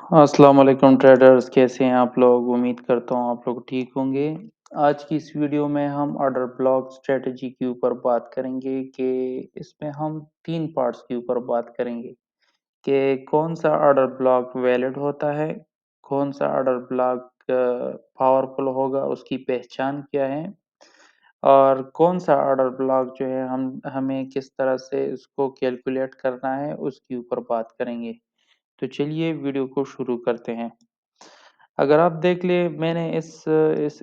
अस्सलाम वालेकुम ट्रेडर्स, कैसे हैं आप लोग? उम्मीद करता हूँ आप लोग ठीक होंगे। आज की इस वीडियो में हम ऑर्डर ब्लॉक स्ट्रेटजी के ऊपर बात करेंगे कि इसमें हम 3 पार्ट्स के ऊपर बात करेंगे कि कौन सा ऑर्डर ब्लॉक वैलिड होता है, कौन सा ऑर्डर ब्लॉक पावरफुल होगा, उसकी पहचान क्या है और कौन सा ऑर्डर ब्लॉक जो है हम हमें किस तरह से उसको कैलकुलेट करना है, उसके ऊपर बात करेंगे। तो चलिए वीडियो को शुरू करते हैं। अगर आप देख लें मैंने इस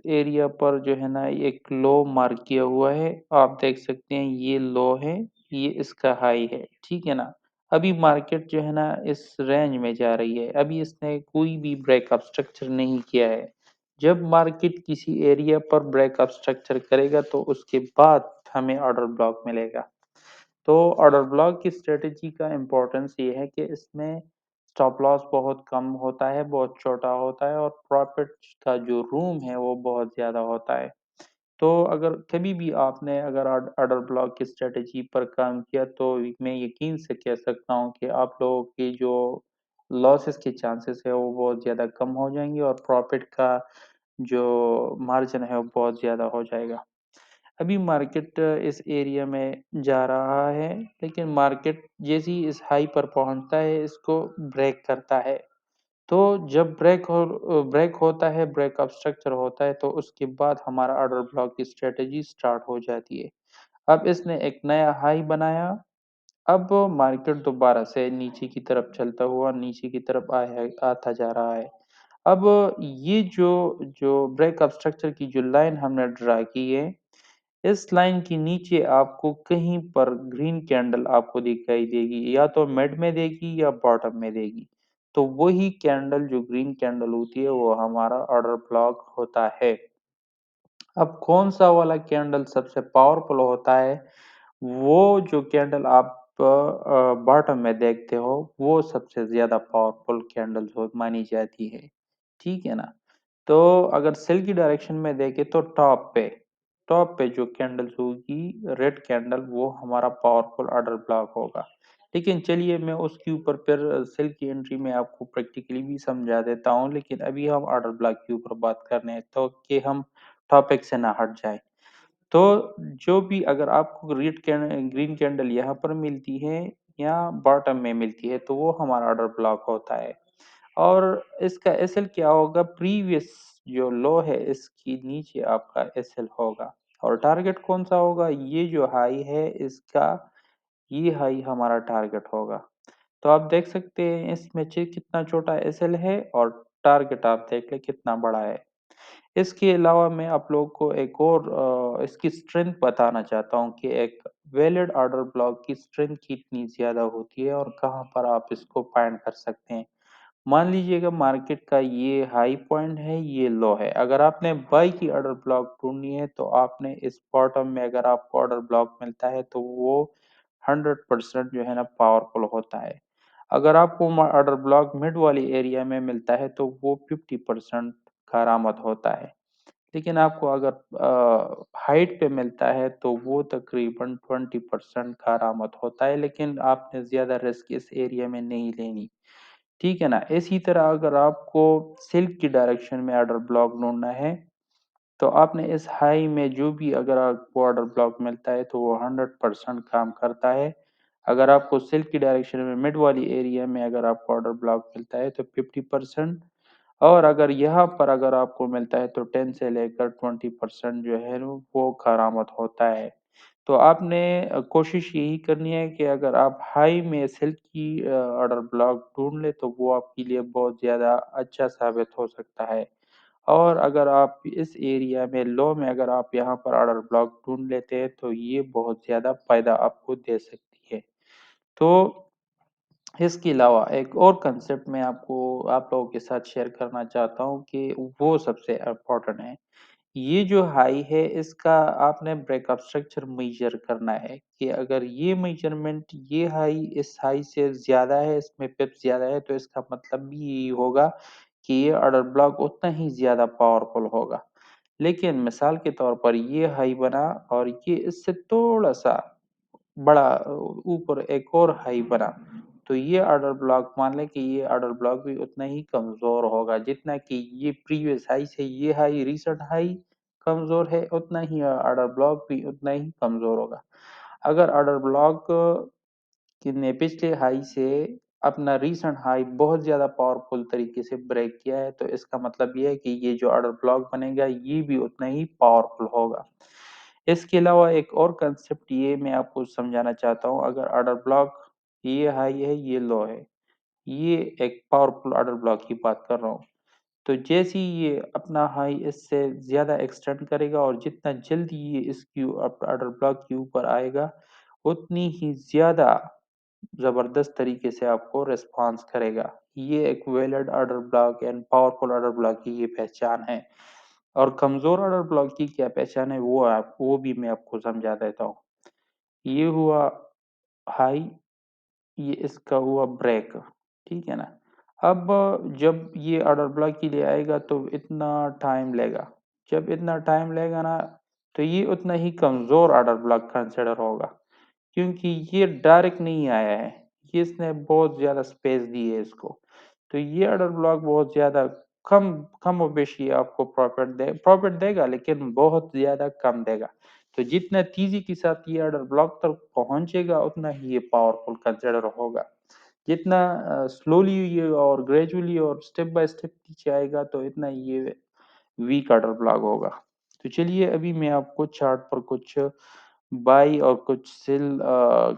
एरिया पर जो है ना एक लो मार्क किया हुआ है। आप देख सकते हैं ये लो है, ये इसका हाई है, ठीक है ना? अभी मार्केट जो है ना इस रेंज में जा रही है। अभी इसने कोई भी ब्रेकअप स्ट्रक्चर नहीं किया है। जब मार्केट किसी एरिया पर ब्रेकअप स्ट्रक्चर करेगा तो उसके बाद हमें ऑर्डर ब्लॉक मिलेगा। तो ऑर्डर ब्लॉक की स्ट्रेटजी का इम्पोर्टेंस ये है कि इसमें स्टॉप लॉस बहुत कम होता है, बहुत छोटा होता है और प्रॉफिट का जो रूम है वो बहुत ज़्यादा होता है। तो अगर कभी भी आपने अगर ऑर्डर ब्लॉक की स्ट्रेटजी पर काम किया तो मैं यकीन से कह सकता हूँ कि आप लोगों की जो लॉसेस के चांसेस है वो बहुत ज़्यादा कम हो जाएंगे और प्रॉफिट का जो मार्जिन है वो बहुत ज़्यादा हो जाएगा। अभी मार्केट इस एरिया में जा रहा है, लेकिन मार्केट जैसे ही इस हाई पर पहुंचता है इसको ब्रेक करता है। तो जब ब्रेक होता है, ब्रेकअप स्ट्रक्चर होता है तो उसके बाद हमारा ऑर्डर ब्लॉक की स्ट्रेटजी स्टार्ट हो जाती है। अब इसने एक नया हाई बनाया। अब मार्केट दोबारा से नीचे की तरफ चलता हुआ नीचे की तरफ आया आता जा रहा है। अब ये जो जो ब्रेकअप स्ट्रक्चर की जो लाइन हमने ड्रा की है, इस लाइन के नीचे आपको कहीं पर ग्रीन कैंडल आपको दिखाई देगी, या तो मिड में देगी या बॉटम में देगी। तो वही कैंडल जो ग्रीन कैंडल होती है वो हमारा ऑर्डर ब्लॉक होता है। अब कौन सा वाला कैंडल सबसे पावरफुल होता है, वो जो कैंडल आप बॉटम में देखते हो वो सबसे ज्यादा पावरफुल कैंडल हो मानी जाती है, ठीक है ना? तो अगर सेल की डायरेक्शन में देखें तो टॉप पे जो कैंडल्स होगी रेड कैंडल वो हमारा पावरफुल ऑर्डर ब्लॉक होगा। लेकिन चलिए मैं उसके ऊपर फिर सेल की एंट्री में आपको प्रैक्टिकली भी समझा देता हूँ, लेकिन अभी हम ऑर्डर ब्लॉक के ऊपर बात कर रहे हैं तो कि हम टॉपिक से ना हट जाए। तो जो भी अगर आपको ग्रीन कैंडल यहाँ पर मिलती है या बॉटम में मिलती है तो वो हमारा ऑर्डर ब्लॉक होता है। और इसका एसएल क्या होगा, प्रीवियस जो लो है इसकी नीचे आपका एसएल होगा। और टारगेट कौन सा होगा, ये जो हाई है इसका, ये हाई हमारा टारगेट होगा। तो आप देख सकते हैं इसमें कितना छोटा एसएल है और टारगेट आप देख ले कितना बड़ा है। इसके अलावा मैं आप लोगों को एक और इसकी स्ट्रेंथ बताना चाहता हूँ कि एक वैलिड ऑर्डर ब्लॉक की स्ट्रेंथ कितनी ज़्यादा होती है और कहाँ पर आप इसको फाइंड कर सकते हैं। मान लीजिएगा मार्केट का ये हाई पॉइंट है, ये लो है। अगर आपने बाई की ऑर्डर ब्लॉक ढूँढनी है तो आपने इस बॉटम में अगर आपको ऑर्डर ब्लॉक मिलता है तो वो 100% जो है ना पावरफुल होता है। अगर आपको ऑर्डर ब्लॉक मिड वाली एरिया में मिलता है तो वो 50% करामत होता है। लेकिन आपको अगर हाइट पे मिलता है तो वो तकरीबन 20% करामत होता है, लेकिन आपने ज़्यादा रिस्क इस एरिया में नहीं लेनी, ठीक है ना? इसी तरह अगर आपको सिल्क की डायरेक्शन में ऑर्डर ब्लॉक ढूँढना है, तो आपने इस हाई में जो भी अगर आपको ऑर्डर ब्लॉक मिलता है तो वो 100% काम करता है। अगर आपको सेल की डायरेक्शन में मिड वाली एरिया में अगर आपको ऑर्डर ब्लॉक मिलता है तो 50%, और अगर यहाँ पर अगर आपको मिलता है तो 10 से लेकर 20% जो है वो करामत होता है। तो आपने कोशिश यही करनी है कि अगर आप हाई में सेल की ऑर्डर ब्लॉक ढूँढ लें तो वो आपके लिए बहुत ज़्यादा अच्छा साबित हो सकता है। और अगर आप इस एरिया में लो में अगर आप यहाँ पर ऑर्डर ब्लॉक ढूँढ लेते हैं तो ये बहुत ज़्यादा फ़ायदा आपको दे सकती है। तो इसके अलावा एक और कांसेप्ट मैं आपको आप लोगों के साथ शेयर करना चाहता हूँ कि वो सबसे इम्पोर्टेंट है। ये जो हाई है इसका आपने ब्रेकअप स्ट्रक्चर मेजर करना है कि अगर ये मेजरमेंट ये हाई इस हाई से ज़्यादा है, इसमें पिप्स ज़्यादा है तो इसका मतलब भी यही होगा कि ये ऑर्डर ब्लॉक उतना ही ज़्यादा पावरफुल होगा। लेकिन मिसाल के तौर पर ये हाई बना और ये इससे थोड़ा-सा बड़ा ऊपर एक और हाई बना, तो ये ऑर्डर ब्लॉक मान लें कि ये ऑर्डर ब्लॉक भी उतना ही कमजोर होगा जितना कि ये प्रीवियस हाई से ये हाई रिसेंट हाई कमजोर है, उतना ही ऑर्डर ब्लॉक भी उतना ही कमजोर होगा। अगर ऑर्डर ब्लॉक ने पिछले हाई से अपना रीसेंट हाई बहुत ज्यादा पावरफुल तरीके से ब्रेक किया है, तो इसका मतलब ये है कि ये जो ऑर्डर ब्लॉक बनेगा ये भी उतना ही पावरफुल होगा। इसके अलावा एक और कंसेप्ट ये मैं आपको समझाना चाहता हूँ। अगर ऑर्डर ब्लॉक ये हाई है ये लो है, ये एक पावरफुल ऑर्डर ब्लॉक की बात कर रहा हूँ, तो जैसे ही ये अपना हाई इससे ज्यादा एक्सटेंड करेगा और जितना जल्दी ये इसकी ऑर्डर ब्लॉक के ऊपर आएगा उतनी ही ज्यादा जबरदस्त तरीके से आपको रिस्पॉन्स करेगा। ये एक valid order block and powerful order block की ये पहचान है। और कमजोर ऑर्डर ब्लॉक की क्या पहचान है वो भी मैं आपको समझा देता हूँ। ये हुआ हाई, ये इसका हुआ ब्रेक, ठीक है ना। अब जब ये ऑर्डर ब्लॉक के लिए आएगा तो इतना टाइम लेगा, जब इतना टाइम लेगा ना तो ये उतना ही कमजोर ऑर्डर ब्लॉक कंसिडर होगा, क्योंकि ये डायरेक्ट नहीं आया है, ये इसने बहुत ज्यादा स्पेस दी है इसको। तो ये ऑर्डर ब्लॉक बहुत ज्यादा कम कम बेशी आपको प्रॉफिट देगा, लेकिन बहुत ज्यादा कम देगा। तो जितना तेजी के साथ ये ऑर्डर ब्लॉक तक पहुंचेगा उतना ही ये पावरफुल कंसिडर होगा। जितना स्लोली ये और ग्रेजुअली और स्टेप बाय स्टेप नीचे आएगा तो इतना ये वीक ऑर्डर ब्लॉक होगा। तो चलिए अभी मैं आपको चार्ट पर कुछ बाई और कुछ सेल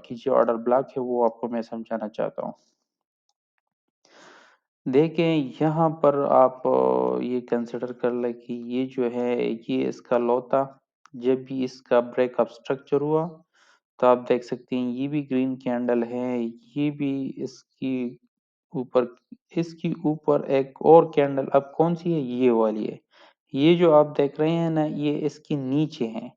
की जो ऑर्डर ब्लॉक है वो आपको मैं समझाना चाहता हूँ। देखें यहाँ पर आप ये कंसिडर कर लें कि ये जो है ये इसका लो था। जब भी इसका ब्रेकअप स्ट्रक्चर हुआ तो आप देख सकते हैं ये भी ग्रीन कैंडल है, ये भी ऊपर इसकी ऊपर एक और कैंडल अब कौन सी है, ये वाली है। ये जो आप देख रहे हैं ना ये इसके नीचे है।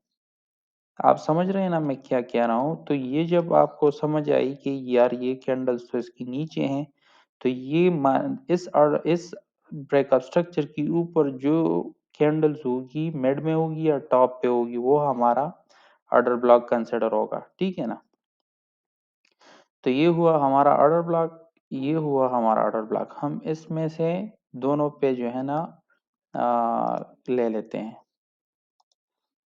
आप समझ रहे हैं ना मैं क्या कह रहा हूँ। तो ये जब आपको समझ आई कि यार ये कैंडल्स तो इसके नीचे हैं, तो ये इस ब्रेकअप स्ट्रक्चर के ऊपर जो कैंडल्स होगी मिड में होगी या टॉप पे होगी वो हमारा ऑर्डर ब्लॉक कंसिडर होगा, ठीक है ना। तो ये हुआ हमारा ऑर्डर ब्लॉक, ये हुआ हमारा ऑर्डर ब्लॉक। हम इसमें से दोनों पे जो है ना ले लेते हैं,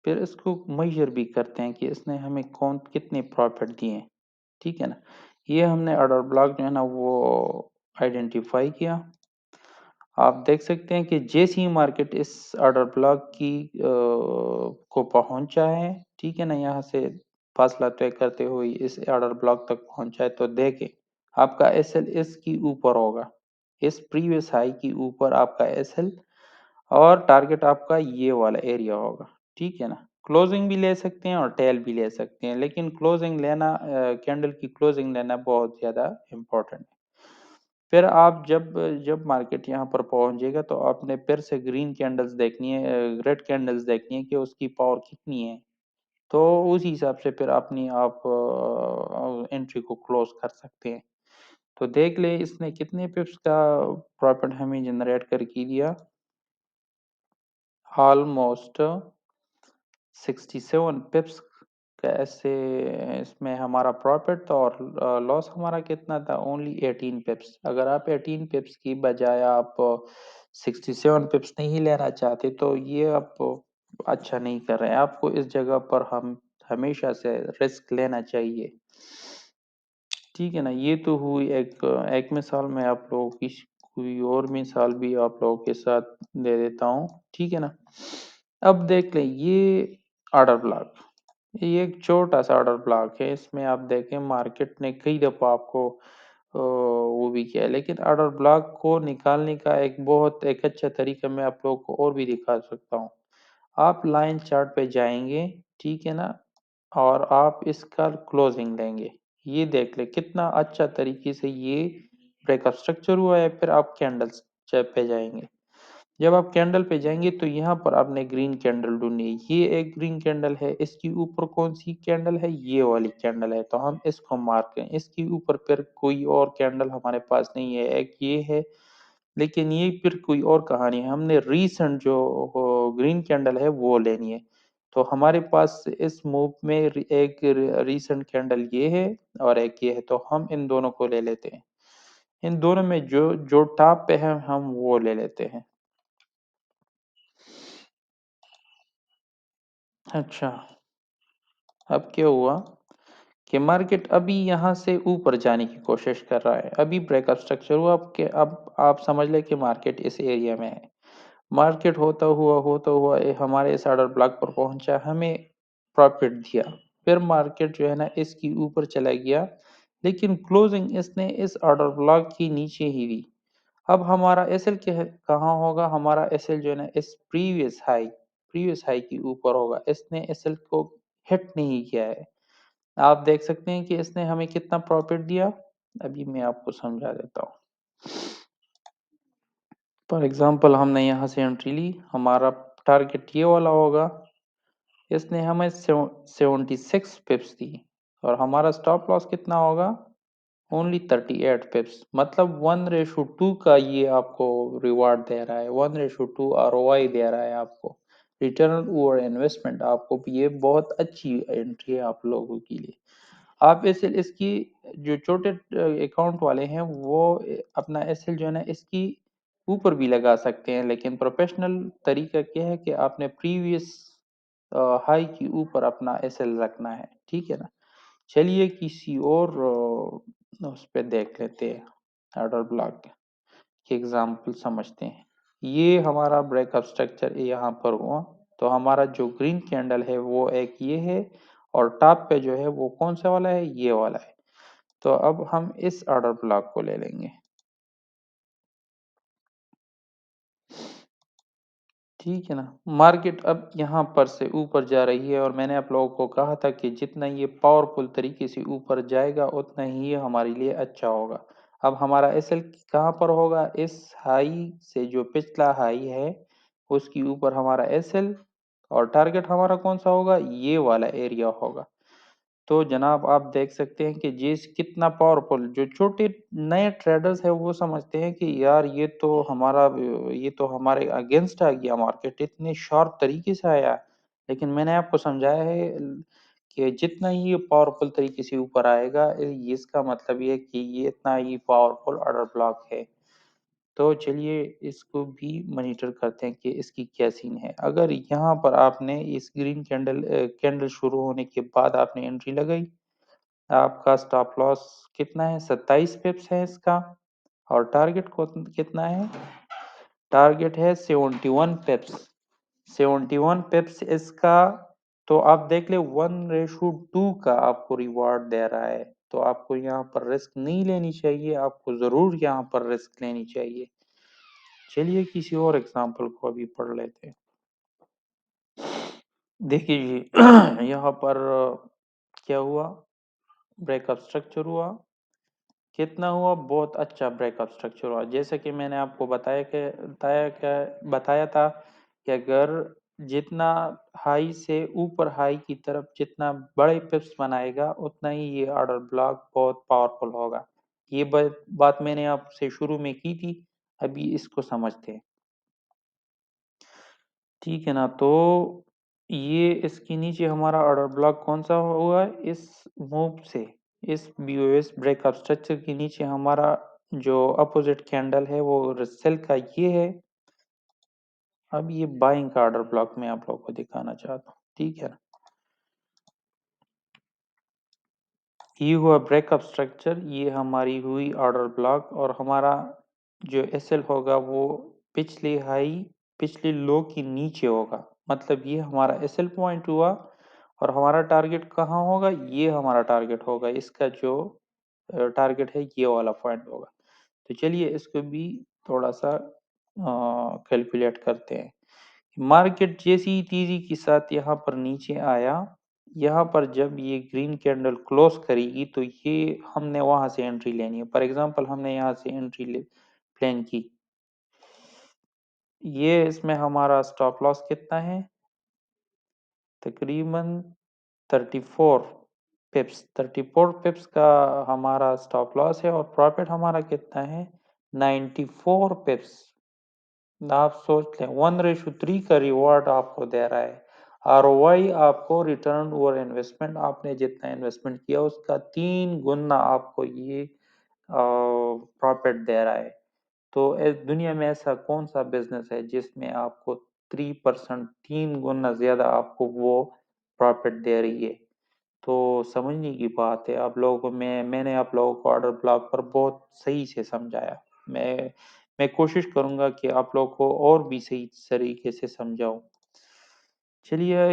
फिर इसको मेजर भी करते हैं कि इसने हमें कौन कितने प्रॉफिट दिए हैं, ठीक है ना। ये हमने ऑर्डर ब्लॉक जो है ना वो आइडेंटिफाई किया। आप देख सकते हैं कि जैसे ही मार्केट इस ऑर्डर ब्लॉक की को पहुंचा है, ठीक है ना, यहाँ से फासला तय करते हुए इस ऑर्डर ब्लॉक तक पहुंचा है, तो देखें आपका एसएल इसकी ऊपर होगा, इस प्रीवियस हाई की ऊपर आपका एसएल और टारगेट आपका ये वाला एरिया होगा, ठीक है ना। क्लोजिंग भी ले सकते हैं और टेल भी ले सकते हैं, लेकिन क्लोजिंग लेना कैंडल की क्लोजिंग लेना बहुत ज्यादा इम्पोर्टेंट है। फिर आप जब जब मार्केट यहाँ पर पहुंचेगा तो आपने फिर से ग्रीन कैंडल्स देखनी है, रेड कैंडल्स देखनी है कि उसकी पावर कितनी है। तो उस हिसाब से फिर अपनी आप एंट्री को क्लोज कर सकते हैं। तो देख ले इसने कितने पिप्स का प्रॉफिट हमें जनरेट करके दिया, ऑलमोस्ट 67 पिप्स का। ऐसे इसमें हमारा प्रॉफिट था और लॉस हमारा कितना था, ओनली 18 पिप्स। अगर आप 18 पिप्स की बजाय आप 67 पिप्स नहीं लेना चाहते तो ये आप अच्छा नहीं कर रहे हैं। आपको इस जगह पर हम हमेशा से रिस्क लेना चाहिए, ठीक है ना। ये तो हुई एक मिसाल। मैं आप लोगों की कोई और मिसाल भी आप लोगों के साथ दे देता हूँ, ठीक है ना। अब देख लें ये ऑर्डर ब्लॉक, ये एक छोटा सा ऑर्डर ब्लॉक है। इसमें आप देखें मार्केट ने कई दफा आपको वो भी किया है, लेकिन ऑर्डर ब्लॉक को निकालने का एक अच्छा तरीका मैं आप लोगों को और भी दिखा सकता हूँ। आप लाइन चार्ट पे जाएंगे, ठीक है ना, और आप इसका क्लोजिंग लेंगे। ये देख ले कितना अच्छा तरीके से ये ब्रेकअप स्ट्रक्चर हुआ है। फिर आप कैंडल्स पे जाएंगे। जब आप कैंडल पे जाएंगे तो यहाँ पर आपने ग्रीन कैंडल ढूंढनी है। ये एक ग्रीन कैंडल है, इसके ऊपर कौन सी कैंडल है, ये वाली कैंडल है, तो हम इसको मार्क करें। इसके ऊपर फिर कोई और कैंडल हमारे पास नहीं है, एक ये है, लेकिन ये फिर कोई और कहानी है। हमने रीसेंट जो ग्रीन कैंडल है वो लेनी है। तो हमारे पास इस मूव में एक रीसेंट कैंडल ये है और एक ये है, तो हम इन दोनों को ले लेते हैं। इन दोनों में जो जो टॉप पे है हम वो ले लेते हैं। अच्छा, अब क्या हुआ कि मार्केट अभी यहाँ से ऊपर जाने की कोशिश कर रहा है। अभी ब्रेकअप स्ट्रक्चर हुआ। अब आप समझ लें कि मार्केट इस एरिया में है। मार्केट होता हुआ ये हमारे इस ऑर्डर ब्लॉक पर पहुंचा, हमें प्रॉफिट दिया। फिर मार्केट जो है ना इसकी ऊपर चला गया, लेकिन क्लोजिंग इसने इस ऑर्डर ब्लॉक की नीचे ही दी। अब हमारा एसएल कहाँ होगा? हमारा एसएल जो है ना इस प्रीवियस हाई के ऊपर होगा। इसने एसएल को हिट नहीं किया है। आप देख सकते हैं कि इसने हमें कितना प्रॉफिट दिया। अभी मैं आपको समझा देता हूँ। फॉर एग्जांपल हमने यहाँ से एंट्री ली, हमारा टारगेट ये वाला होगा। इसने हमें 76 पिप्स दी और हमारा स्टॉप लॉस कितना होगा? ओनली 38 पिप्स। मतलब 1:2 का ये आपको रिवार्ड दे रहा है। 1:2 आरओआई दे रहा है आपको, रिटर्न ओवर इन्वेस्टमेंट। आपको ये बहुत अच्छी एंट्री है आप लोगों के लिए। आप एसएल इसकी जो छोटे अकाउंट वाले हैं वो अपना एसएल जो है ना इसकी ऊपर भी लगा सकते हैं, लेकिन प्रोफेशनल तरीका क्या है कि आपने प्रीवियस हाई के ऊपर अपना एसएल रखना है। ठीक है ना? चलिए किसी और उस पे देख लेते हैं, ऑर्डर ब्लॉक के एग्जाम्पल समझते हैं। ये हमारा ब्रेकअप स्ट्रक्चर यहाँ पर हुआ, तो हमारा जो ग्रीन कैंडल है वो एक ये है और टॉप पे जो है वो कौन सा वाला है? ये वाला है। तो अब हम इस ऑर्डर ब्लॉक को ले लेंगे। ठीक है ना? मार्केट अब यहाँ पर से ऊपर जा रही है और मैंने आप लोगों को कहा था कि जितना ये पावरफुल तरीके से ऊपर जाएगा उतना ही ये हमारे लिए अच्छा होगा। अब हमारा एसएल कहाँ पर होगा? इस हाई से जो पिछला हाई है उसके ऊपर हमारा एसएल, और टारगेट हमारा कौन सा होगा? ये वाला एरिया होगा। तो जनाब आप देख सकते हैं कि जिस कितना पावरफुल, जो छोटे नए ट्रेडर्स है वो समझते हैं कि यार ये तो हमारे अगेंस्ट आ गया, मार्केट इतने शार्प तरीके से आया। लेकिन मैंने आपको समझाया है कि जितना ही ये पावरफुल तरीके से ऊपर आएगा, इसका मतलब ये है कि ये इतना ही पावरफुल ऑर्डर ब्लॉक है। तो चलिए इसको भी मॉनिटर करते हैं कि इसकी क्या सीन है। अगर यहाँ पर आपने इस ग्रीन कैंडल शुरू होने के बाद आपने एंट्री लगाई, आपका स्टॉप लॉस कितना है? 27 पिप्स है इसका। और टारगेट को कितना है? टारगेट है 71 पिप्स। 71 पिप्स इसका। तो आप देख ले 1:2 का आपको रिवॉर्ड दे रहा है। तो आपको यहाँ पर रिस्क नहीं लेनी चाहिए, आपको जरूर यहाँ पर रिस्क लेनी चाहिए। चलिए किसी और एग्जांपल को अभी पढ़ लेते हैं। देखिए जी यहाँ पर क्या हुआ? ब्रेकअप स्ट्रक्चर हुआ। कितना हुआ? बहुत अच्छा ब्रेकअप स्ट्रक्चर हुआ। जैसे कि मैंने आपको बताया था कि अगर जितना हाई से ऊपर हाई की तरफ जितना बड़े पिप्स बनाएगा उतना ही ये ऑर्डर ब्लॉक बहुत पावरफुल होगा। ये बात मैंने आपसे शुरू में की थी। अभी इसको समझते हैं। ठीक है ना? तो ये इसके नीचे हमारा ऑर्डर ब्लॉक कौन सा हुआ है? इस मूव से, इस बीओएस ब्रेकअप स्ट्रक्चर के नीचे हमारा जो अपोजिट कैंडल है वो सेल का ये है। अब ये बाइंग का ऑर्डर ब्लॉक मैं आप लोगों को दिखाना चाहता हूँ। ठीक है ना? ये हुआ ब्रेकअप स्ट्रक्चर, ये हमारी हुई ऑर्डर ब्लॉक, और हमारा जो एसएल होगा वो पिछली हाई पिछली लो की नीचे होगा। मतलब ये हमारा एसएल पॉइंट हुआ और हमारा टारगेट कहाँ होगा? ये हमारा टारगेट होगा। इसका जो टारगेट है ये वाला पॉइंट होगा। तो चलिए इसको भी थोड़ा सा कैलकुलेट करते हैं। मार्केट जैसी तेजी के साथ यहाँ पर नीचे आया, यहाँ पर जब ये ग्रीन कैंडल क्लोज करेगी तो ये हमने वहां से एंट्री लेनी है। फॉर एग्जांपल हमने यहाँ से एंट्री प्लान की। ये इसमें हमारा स्टॉप लॉस कितना है? तकरीबन 34 पिप्स। 34 पिप्स का हमारा स्टॉप लॉस है और प्रॉफिट हमारा कितना है? 94 पिप्स। आप सोच लें 1:3 का रिवॉर्ड आपको दे रहा है। ROI आपको रिटर्न ओवर इन्वेस्टमेंट, आपने जितना इन्वेस्टमेंट किया उसका 3 गुना आपको ये प्रॉफिट दे रहा है। तो इस दुनिया में ऐसा कौन सा बिजनेस है जिसमें आपको 3%, 3 गुना ज्यादा आपको वो प्रॉफिट दे रही है। तो समझने की बात है। आप लोगों को मैंने आप लोगों को ऑर्डर ब्लॉक पर बहुत सही से समझाया। मैं कोशिश करूंगा कि आप लोगों को और भी सही तरीके से समझाऊं। चलिए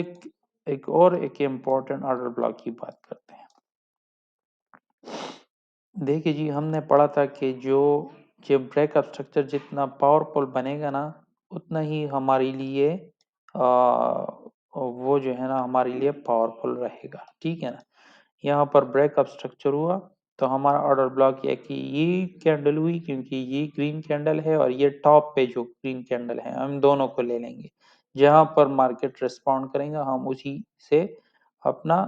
एक इम्पोर्टेंट ऑर्डर ब्लॉक की बात करते हैं। देखिए जी, हमने पढ़ा था कि जो ब्रेकअप स्ट्रक्चर जितना पावरफुल बनेगा ना, उतना ही हमारे लिए वो जो है ना हमारे लिए पावरफुल रहेगा। ठीक है ना। यहाँ पर ब्रेकअप स्ट्रक्चर हुआ तो हमारा ऑर्डर ब्लॉक ये है कि ये कैंडल हुई क्योंकि ये ग्रीन कैंडल है और ये टॉप पे जो ग्रीन कैंडल है, हम दोनों को ले लेंगे। जहां पर मार्केट रिस्पॉन्ड करेगा हम उसी से अपना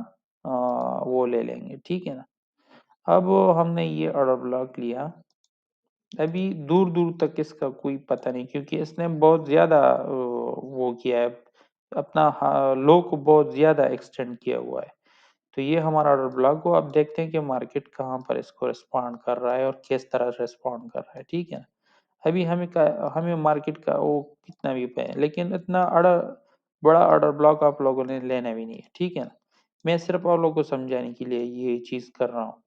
वो ले लेंगे। ठीक है ना। अब हमने ये ऑर्डर ब्लॉक लिया। अभी दूर दूर तक इसका कोई पता नहीं क्योंकि इसने बहुत ज्यादा वो किया है, अपना लो को बहुत ज्यादा एक्सटेंड किया हुआ है। तो ये हमारा ऑर्डर ब्लॉक को अब देखते हैं कि मार्केट कहाँ पर इसको रिस्पॉन्ड कर रहा है और किस तरह रिस्पॉन्ड कर रहा है। ठीक है ना। अभी हमें मार्केट का वो कितना भी पे है, लेकिन इतना बड़ा ऑर्डर ब्लॉक आप लोगों ने लेना भी नहीं है। ठीक है ना। मैं सिर्फ आप लोगों को समझाने के लिए ये चीज कर रहा हूँ।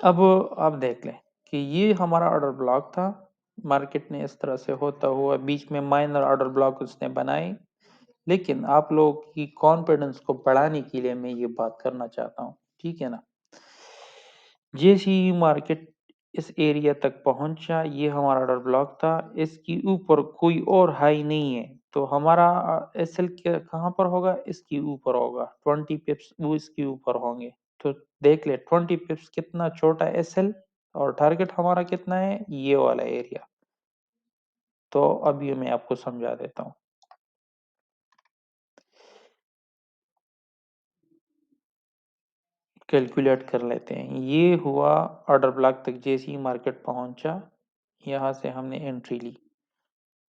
अब आप देख लें कि ये हमारा ऑर्डर ब्लॉक था। मार्केट ने इस तरह से होता हुआ बीच में माइनर ऑर्डर ब्लॉक उसने बनाए। लेकिन आप लोगों की कॉन्फिडेंस को बढ़ाने के लिए मैं ये बात करना चाहता हूँ। ठीक है ना। जैसे ही मार्केट इस एरिया तक पहुंचा, ये हमारा ऑर्डर ब्लॉक था, इसके ऊपर कोई और हाई नहीं है, तो हमारा एसएल कहाँ पर होगा, इसके ऊपर होगा। 20 पिप्स वो इसके ऊपर होंगे। तो देख ले 20 पिप्स कितना छोटा एसएल, और टारगेट हमारा कितना है, ये वाला एरिया। तो अब ये मैं आपको समझा देता हूँ। कैलकुलेट कर लेते हैं। ये हुआ ऑर्डर ब्लॉक तक जैसे ही मार्केट पहुंचा, यहाँ से हमने एंट्री ली।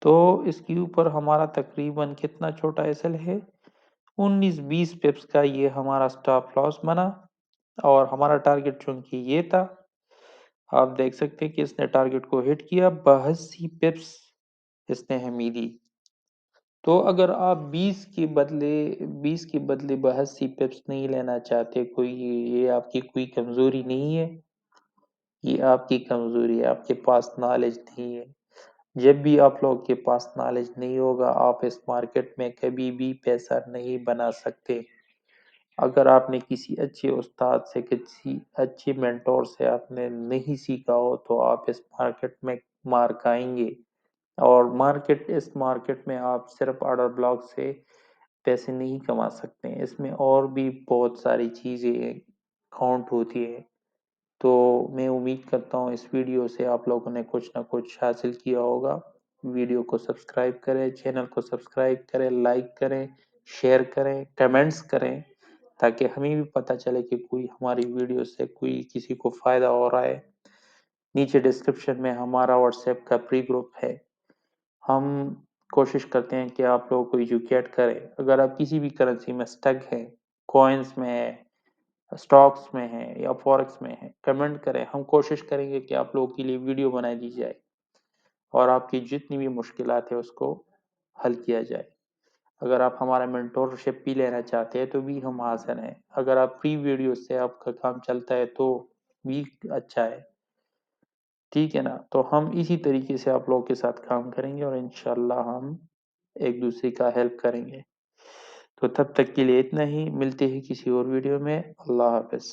तो इसके ऊपर हमारा तकरीबन कितना छोटा एसएल है, 19-20 पिप्स का ये हमारा स्टॉप लॉस बना। और हमारा टारगेट चूंकि ये था, आप देख सकते हैं कि इसने टारगेट को हिट किया। 82 पिप्स इसने हमें दी। तो अगर आप 20 के बदले 82 पिप्स नहीं लेना चाहते, कोई ये आपकी कोई कमजोरी नहीं है, ये आपकी कमजोरी है, आपके पास नॉलेज नहीं है। जब भी आप लोगों के पास नॉलेज नहीं होगा, आप इस मार्केट में कभी भी पैसा नहीं बना सकते। अगर आपने किसी अच्छे उस्ताद से, किसी अच्छे मेंटोर से आपने नहीं सीखा हो, तो आप इस मार्केट में मार खाएंगे। और इस मार्केट में आप सिर्फ ऑर्डर ब्लॉक से पैसे नहीं कमा सकते हैं, इसमें और भी बहुत सारी चीज़ें काउंट होती है। तो मैं उम्मीद करता हूँ इस वीडियो से आप लोगों ने कुछ ना कुछ हासिल किया होगा। वीडियो को सब्सक्राइब करें, चैनल को सब्सक्राइब करें, लाइक करें, शेयर करें, कमेंट्स करें, ताकि हमें भी पता चले कि कोई हमारी वीडियो से कोई किसी को फ़ायदा हो रहा है। नीचे डिस्क्रिप्शन में हमारा व्हाट्सएप का प्री ग्रुप है। हम कोशिश करते हैं कि आप लोगों को एजुकेट करें। अगर आप किसी भी करेंसी में स्टक हैं, कॉइन्स में है, स्टॉक्स में है या फॉरेक्स में है, कमेंट करें। हम कोशिश करेंगे कि आप लोगों के लिए वीडियो बना दी जाए और आपकी जितनी भी मुश्किलात है उसको हल किया जाए। अगर आप हमारा मेंटोरशिप भी लेना चाहते हैं तो भी हम हाजिर हैं। अगर आप फ्री वीडियो से आपका काम चलता है तो भी अच्छा है। ठीक है ना। तो हम इसी तरीके से आप लोगों के साथ काम करेंगे और इंशाल्लाह हम एक दूसरे का हेल्प करेंगे। तो तब तक के लिए इतना ही। मिलते हैं किसी और वीडियो में। अल्लाह हाफिज।